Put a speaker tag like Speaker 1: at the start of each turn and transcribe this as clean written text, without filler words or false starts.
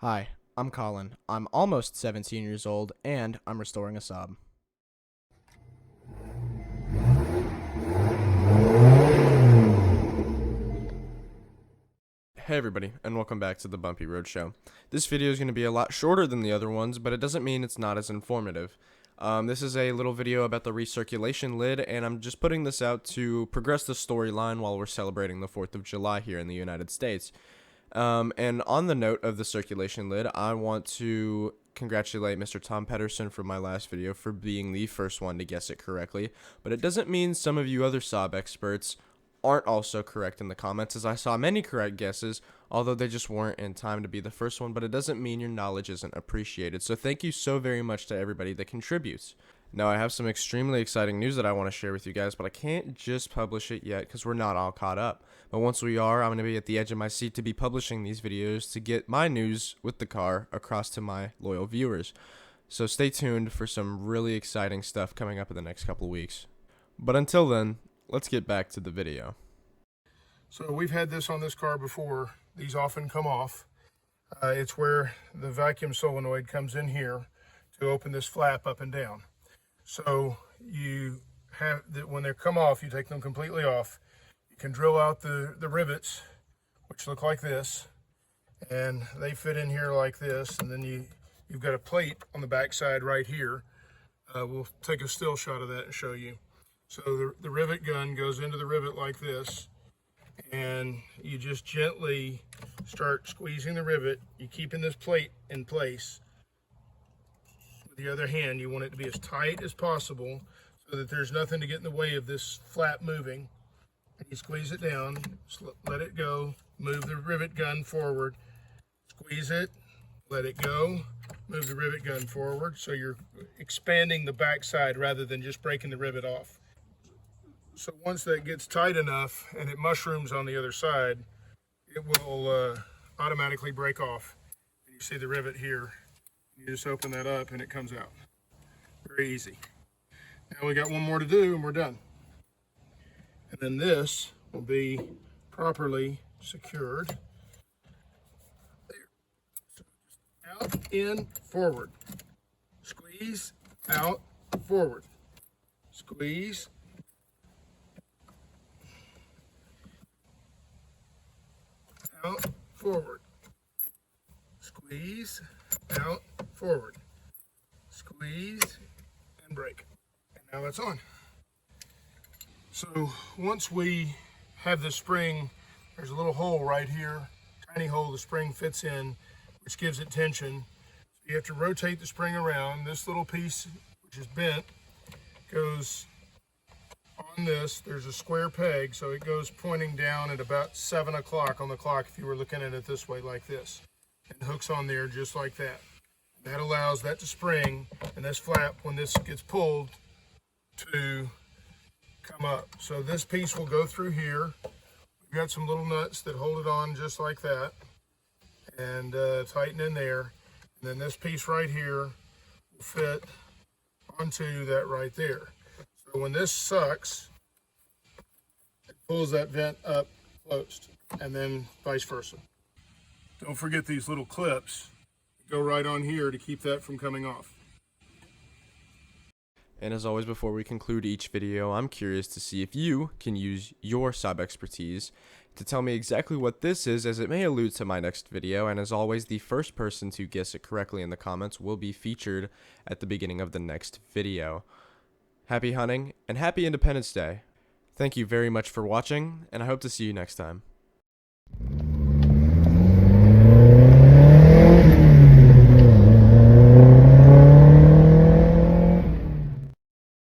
Speaker 1: Hi, I'm Colin. I'm almost 17 years old, and I'm restoring a SAAB. Hey everybody, and welcome back to the Bumpy Road Show. This video is going to be a lot shorter than the other ones, but it doesn't mean it's not as informative. This is a little video about the recirculation lid, and I'm just putting this out to progress the storyline while we're celebrating the 4th of July here in the United States. And on the note of the circulation lid, I want to congratulate Mr. Tom Pedersen from my last video for being the first one to guess it correctly, but it doesn't mean some of you other SAAB experts aren't also correct in the comments, as I saw many correct guesses, although they just weren't in time to be the first one, but it doesn't mean your knowledge isn't appreciated. So thank you so very much to everybody that contributes. Now, I have some extremely exciting news that I want to share with you guys, but I can't just publish it yet because we're not all caught up. But once we are, I'm going to be at the edge of my seat to be publishing these videos to get my news with the car across to my loyal viewers. So stay tuned for some really exciting stuff coming up in the next couple of weeks. But until then, let's get back to the video.
Speaker 2: So we've had this on this car before. These often come off. It's where the vacuum solenoid comes in here to open this flap up and down. So you have that when they come off, you take them completely off. You can drill out the rivets, which look like this, and they fit in here like this. And then you've got a plate on the back side right here. We'll take a still shot of that and show you. So the rivet gun goes into the rivet like this, and you just gently start squeezing the rivet. You're keeping this plate in place. With the other hand, you want it to be as tight as possible so that there's nothing to get in the way of this flap moving. And you squeeze it down, let it go, move the rivet gun forward, squeeze it, let it go, move the rivet gun forward. So you're expanding the back side rather than just breaking the rivet off. So once that gets tight enough and it mushrooms on the other side, it will automatically break off. And you see the rivet here. You just open that up and it comes out. Very easy. Now we got one more to do and we're done. And then this will be properly secured. There. So just out, in, forward. Squeeze, out, forward. Squeeze, out, forward. Squeeze, out, forward. Squeeze, and break. And now it's on. So once we have the spring, there's a little hole right here, tiny hole the spring fits in, which gives it tension. So you have to rotate the spring around. This little piece, which is bent, goes on this. There's a square peg, so it goes pointing down at about 7 o'clock on the clock if you were looking at it this way, like this, and hooks on there just like that. That allows that to spring, and this flap, when this gets pulled, to come up. So this piece will go through here. We've got some little nuts that hold it on just like that, and tighten in there. And then this piece right here will fit onto that right there. So when this sucks, it pulls that vent up closed, and then vice versa. Don't forget these little clips that go right on here to keep that from coming off.
Speaker 1: And as always, before we conclude each video, I'm curious to see if you can use your SAAB expertise to tell me exactly what this is, as it may allude to my next video. And as always, the first person to guess it correctly in the comments will be featured at the beginning of the next video. Happy hunting and happy Independence Day. Thank you very much for watching, and I hope to see you next time.